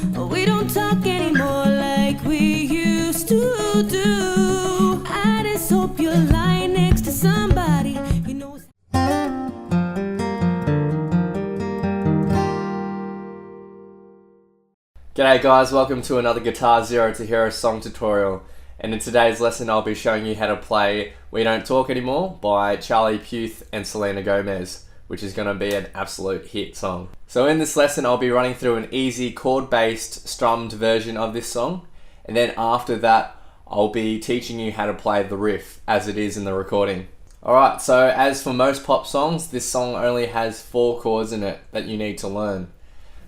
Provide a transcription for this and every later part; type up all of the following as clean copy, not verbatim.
We don't talk anymore like we used to do. I just hope you're lying next to somebody you know. G'day guys, welcome to another Guitar Zero to Hero song tutorial. And in today's lesson I'll be showing you how to play We Don't Talk Anymore by Charlie Puth and Selena Gomez, which is going to be an absolute hit song. So in this lesson I'll be running through an easy chord-based strummed version of this song, and then after that I'll be teaching you how to play the riff as it is in the recording. Alright, so as for most pop songs, this song only has 4 chords in it that you need to learn.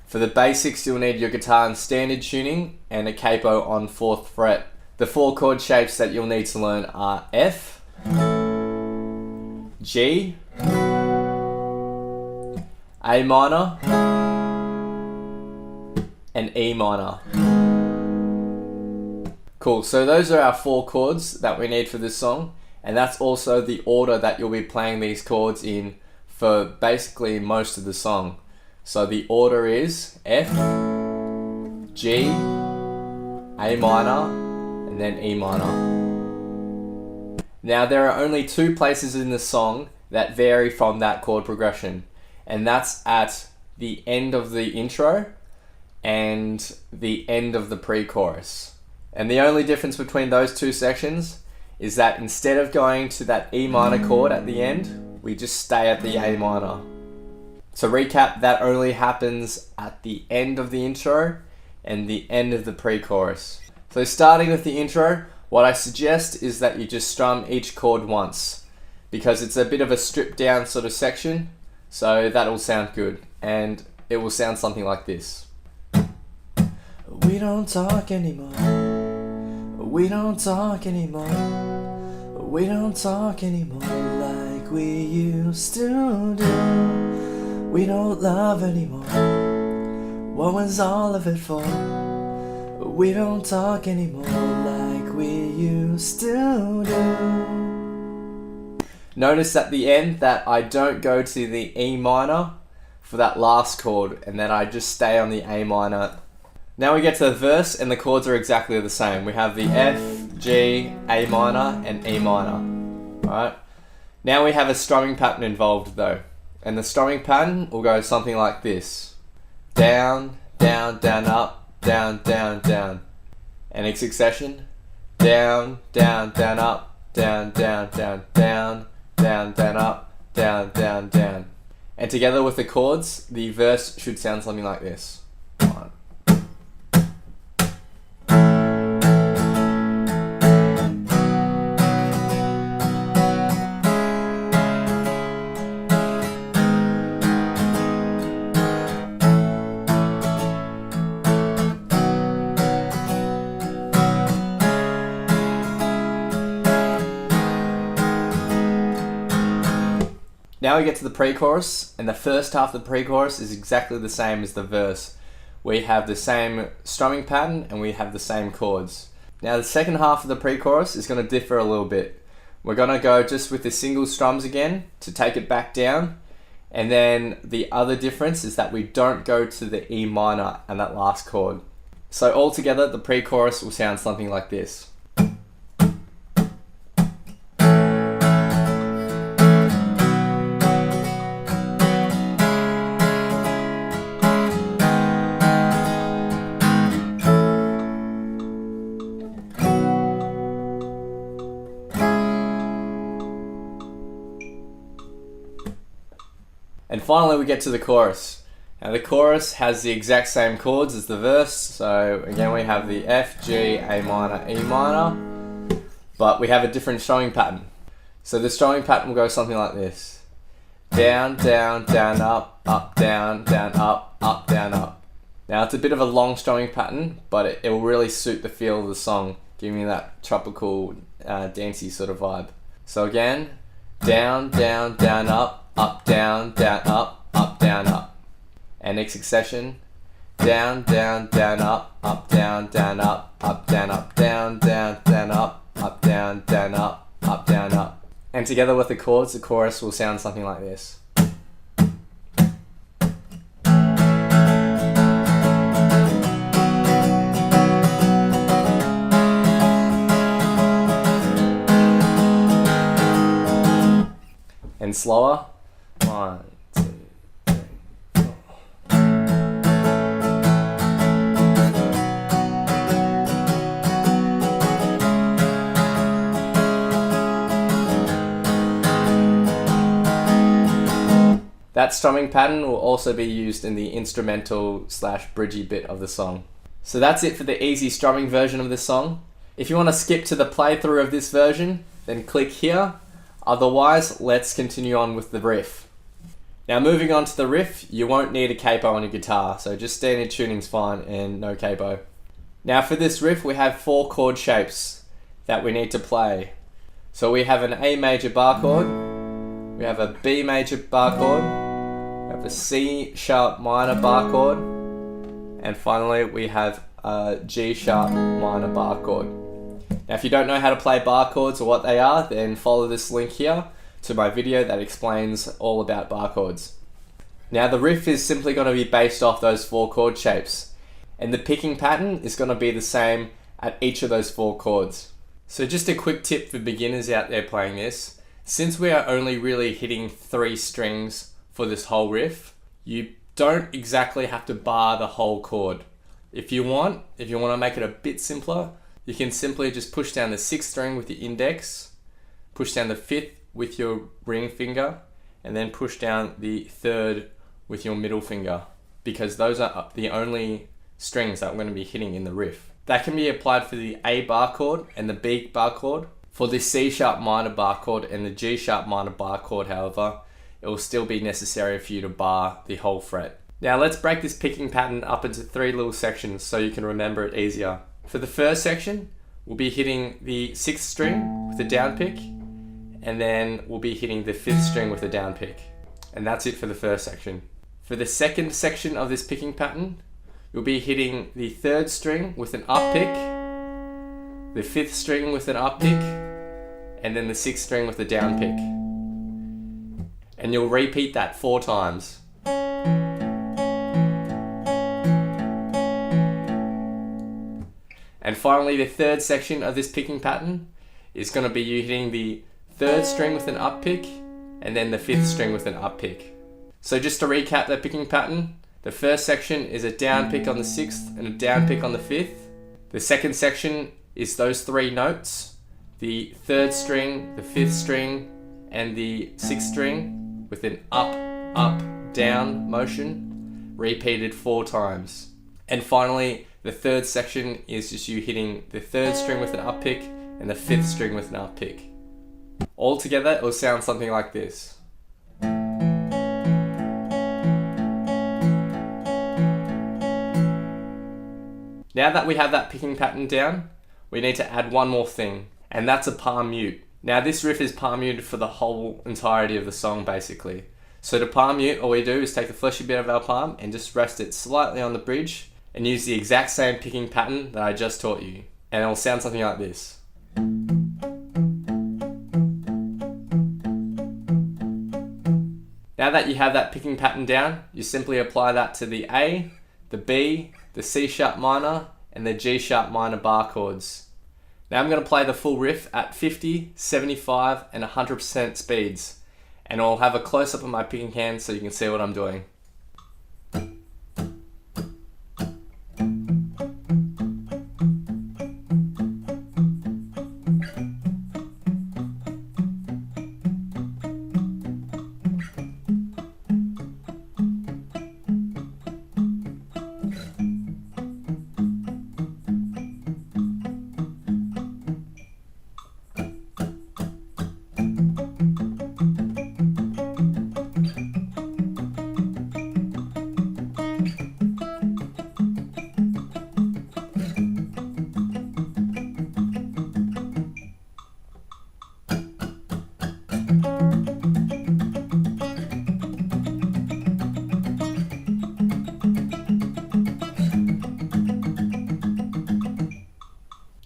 For the basics, you'll need your guitar in standard tuning and a capo on 4th fret. The 4 chord shapes that you'll need to learn are F, G, A minor, and E minor. Cool, so those are our 4 chords that we need for this song, and that's also the order that you'll be playing these chords in for basically most of the song. So the order is F, G, A minor, and then E minor. Now there are only 2 places in the song that vary from that chord progression, and that's at the end of the intro and the end of the pre-chorus. And the only difference between those 2 sections is that instead of going to that E minor chord at the end, we just stay at the A minor. To recap, that only happens at the end of the intro and the end of the pre-chorus. So starting with the intro, what I suggest is that you just strum each chord once, because it's a bit of a stripped down sort of section, so that'll sound good, and it will sound something like this. We don't talk anymore. We don't talk anymore. We don't talk anymore like we used to do. We don't love anymore. What was all of it for? We don't talk anymore like we used to do. Notice at the end that I don't go to the E minor for that last chord, and then I just stay on the A minor. Now we get to the verse, and the chords are exactly the same. We have the F, G, A minor, and E minor. Alright. Now we have a strumming pattern involved though. And the strumming pattern will go something like this. Down, down, down, up, down, down, down. And in succession, down, down, down, up, down, down, down, down, down, down, up, down, down, down. And together with the chords, the verse should sound something like this. One. Now we get to the pre-chorus, and the first half of the pre-chorus is exactly the same as the verse. We have the same strumming pattern and we have the same chords. Now the second half of the pre-chorus is going to differ a little bit. We're going to go just with the single strums again to take it back down, and then the other difference is that we don't go to the E minor and that last chord. So altogether the pre-chorus will sound something like this. And finally we get to the chorus. Now the chorus has the exact same chords as the verse, so again we have the F, G, A minor, E minor, but we have a different strumming pattern. So the strumming pattern will go something like this. Down, down, down, up, down, down, up, down, up. Now it's a bit of a long strumming pattern, but it will really suit the feel of the song, giving you that tropical, dancey sort of vibe. So again, down, down, down, up, down, down, up, down, up. And in succession, down, down, down, up, down, down, up, down, up, down, down, down, up, down, down, up, down, up. And together with the chords, the chorus will sound something like this. slower. 1, 2, 3, 4. That strumming pattern will also be used in the instrumental / bridgey bit of the song. So that's it for the easy strumming version of this song. If you want to skip to the playthrough of this version, then click here. Otherwise, let's continue on with the riff. Now moving on to the riff, you won't need a capo on your guitar, so just standard tuning's fine and no capo. Now for this riff, we have 4 chord shapes that we need to play. So we have an A major bar chord, we have a B major bar chord, we have a C sharp minor bar chord, and finally we have a G sharp minor bar chord. Now if you don't know how to play bar chords or what they are, then follow this link here to my video that explains all about bar chords. Now the riff is simply going to be based off those 4 chord shapes, and the picking pattern is going to be the same at each of those 4 chords. So just a quick tip for beginners out there playing this, since we are only really hitting 3 strings for this whole riff, you don't exactly have to bar the whole chord. If you want to make it a bit simpler, you can simply just push down the 6th string with your index, push down the 5th with your ring finger, and then push down the 3rd with your middle finger, because those are the only strings that I'm going to be hitting in the riff. That can be applied for the A bar chord and the B bar chord. For the C sharp minor bar chord and the G sharp minor bar chord, however, it will still be necessary for you to bar the whole fret. Now let's break this picking pattern up into 3 little sections so you can remember it easier. For the first section, we'll be hitting the 6th string with a down pick, and then we'll be hitting the 5th string with a down pick. And that's it for the first section. For the second section of this picking pattern, you'll be hitting the 3rd string with an up pick, the 5th string with an up pick, and then the 6th string with a down pick. And you'll repeat that 4 times. And finally, the 3rd section of this picking pattern is going to be you hitting the 3rd string with an up pick and then the 5th string with an up pick. So just to recap that picking pattern, the first section is a down pick on the 6th and a down pick on the 5th. The second section is those 3 notes, the 3rd string, the 5th string, and the 6th string with an up, up, down motion, repeated 4 times. And finally, the 3rd section is just you hitting the 3rd string with an up pick and the 5th string with an up pick. All together, it will sound something like this. Now that we have that picking pattern down, we need to add one more thing, and that's a palm mute. Now this riff is palm muted for the whole entirety of the song basically. So to palm mute, all we do is take the fleshy bit of our palm and just rest it slightly on the bridge and use the exact same picking pattern that I just taught you. And it'll sound something like this. Now that you have that picking pattern down, you simply apply that to the A, the B, the C sharp minor, and the G sharp minor bar chords. Now I'm going to play the full riff at 50, 75, and 100% speeds. And I'll have a close up of my picking hand so you can see what I'm doing.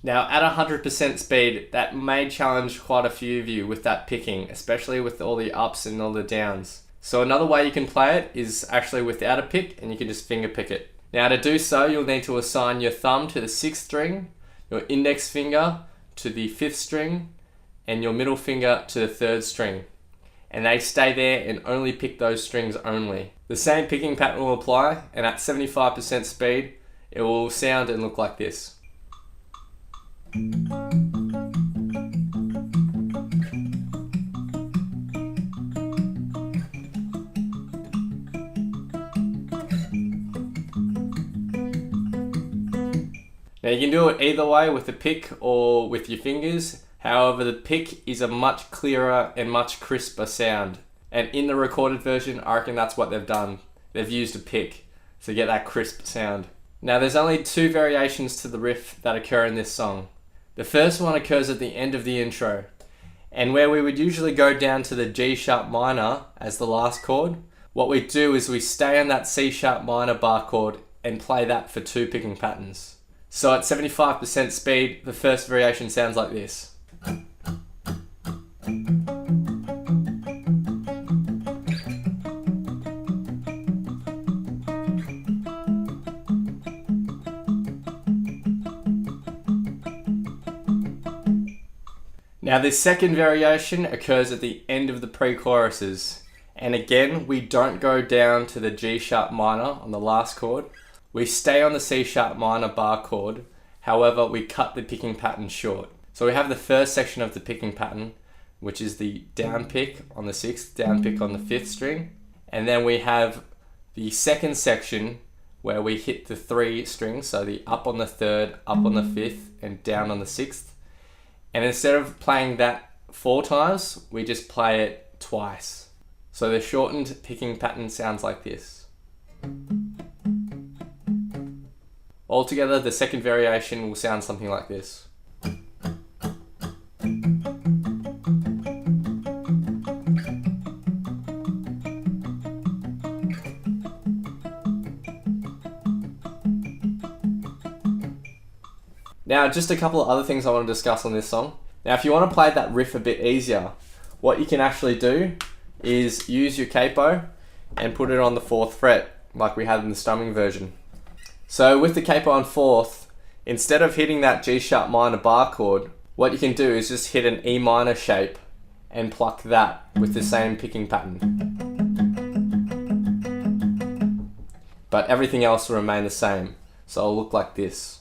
Now at 100% speed, that may challenge quite a few of you with that picking, especially with all the ups and all the downs. So another way you can play it is actually without a pick, and you can just finger pick it. Now to do so, you'll need to assign your thumb to the 6th string, your index finger to the 5th string, and your middle finger to the 3rd string. and they stay there and only pick those strings only. The same picking pattern will apply, and at 75% speed, it will sound and look like this. Now you can do it either way, with the pick or with your fingers. However, the pick is a much clearer and much crisper sound. And in the recorded version, I reckon that's what they've done. They've used a pick to get that crisp sound. Now there's only 2 variations to the riff that occur in this song. The first one occurs at the end of the intro, and where we would usually go down to the G sharp minor as the last chord, what we do is we stay on that C sharp minor bar chord and play that for 2 picking patterns. So at 75% speed, the first variation sounds like this. Now this second variation occurs at the end of the pre-choruses, and again we don't go down to the G sharp minor on the last chord. We stay on the C sharp minor bar chord, however we cut the picking pattern short. So we have the first section of the picking pattern, which is the down pick on the 6th, down pick on the 5th string, and then we have the second section where we hit the 3 strings, so the up on the 3rd, up on the 5th, and down on the 6th. And instead of playing that 4 times, we just play it twice. So the shortened picking pattern sounds like this. Altogether, the second variation will sound something like this. Now, just a couple of other things I want to discuss on this song. Now, if you want to play that riff a bit easier, what you can actually do is use your capo and put it on the 4th fret, like we had in the strumming version. So with the capo on 4th, instead of hitting that G sharp minor bar chord, what you can do is just hit an E minor shape and pluck that with the same picking pattern. But everything else will remain the same, so it'll look like this.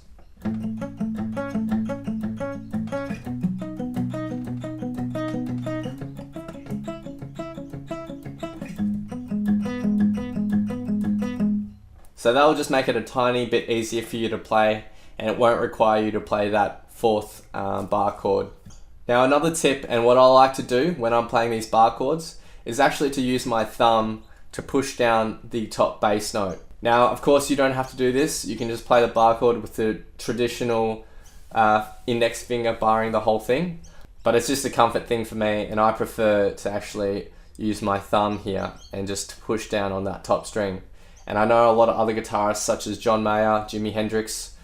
So that will just make it a tiny bit easier for you to play, and it won't require you to play that 4th bar chord. Now another tip, and what I like to do when I'm playing these bar chords, is actually to use my thumb to push down the top bass note. Now of course you don't have to do this, you can just play the bar chord with the traditional index finger barring the whole thing, but it's just a comfort thing for me, and I prefer to actually use my thumb here and just push down on that top string. And I know a lot of other guitarists such as John Mayer, Jimi Hendrix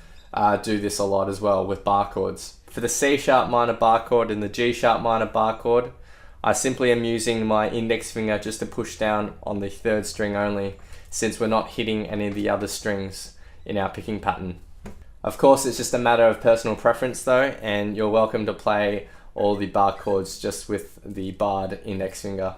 do this a lot as well with bar chords. For the C sharp minor bar chord and the G sharp minor bar chord, I simply am using my index finger just to push down on the 3rd string only, since we're not hitting any of the other strings in our picking pattern. Of course, it's just a matter of personal preference though, and you're welcome to play all the bar chords just with the barred index finger.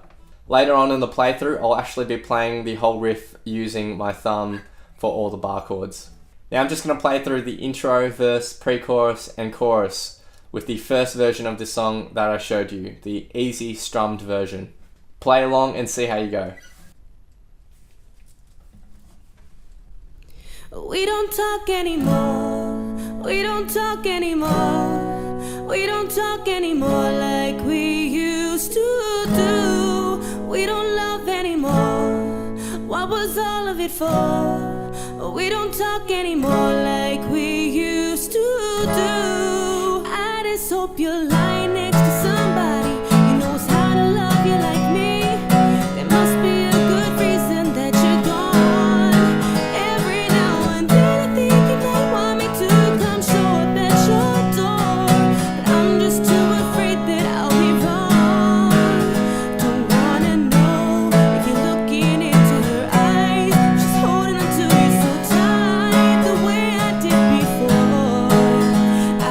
Later on in the playthrough, I'll actually be playing the whole riff using my thumb for all the bar chords. Now I'm just going to play through the intro, verse, pre-chorus and chorus with the first version of the song that I showed you, the easy strummed version. Play along and see how you go. We don't talk anymore. We don't talk anymore. We don't talk anymore like we used to do. We don't love anymore. What was all of it for? We don't talk anymore like we used to do. I just hope you're lying next to somebody who knows how to love you like me. There must be a good reason that you're gone. Every now and then I think you might want me to come show up at your door, but I'm just too afraid that I'll be wrong. Don't wanna know if you're looking into her eyes. She's holding on to you so tight, the way I did before. I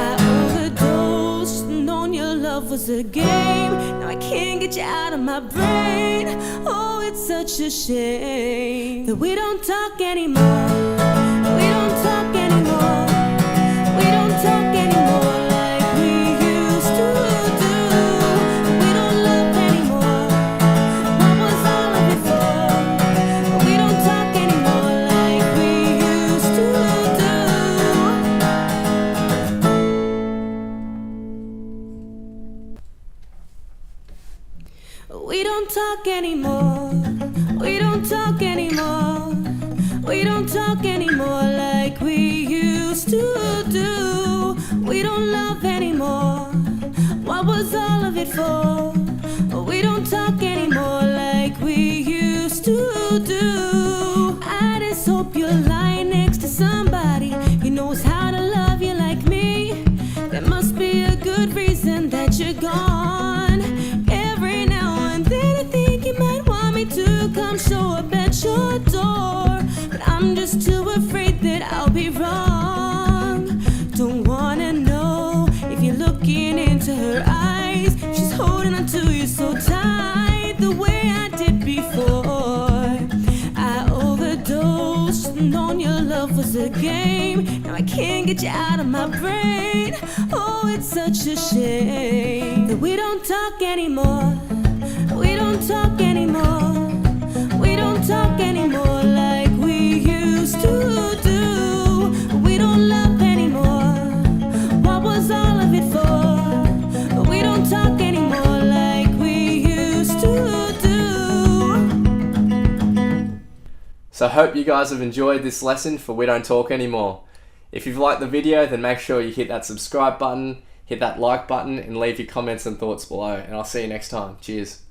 overdosed, known your love was a game. Now I can't get you out out of my brain. Oh, it's such a shame that we don't talk anymore. We don't talk anymore. We don't talk anymore like we used to do. We don't love anymore. What was all of it for? We don't talk anymore like we used to do. We don't talk anymore. We don't talk anymore. We don't talk anymore like we used to do. We don't love anymore. What was all of it for? We don't talk anymore like we used to do. I just hope you're lying next to somebody who knows how to love you like me. There must be a good reason that you're gone. Every now and then I think you might want me to come show up at your door, but I'm just too afraid that I'll be wrong. Don't wanna know if you're looking into her eyes. She's holding on to you so tight, the way I did before. I overdosed, known your love was a game. Now I can't get you out of my brain. Oh, it's such a shame that we don't talk anymore. We don't talk anymore. We don't talk anymore like we used to do. We don't love anymore. What was all of it for? We don't talk anymore like we used to do. So I hope you guys have enjoyed this lesson for We Don't Talk Anymore. If you've liked the video, then make sure you hit that subscribe button, hit that like button, and leave your comments and thoughts below. And I'll see you next time. Cheers.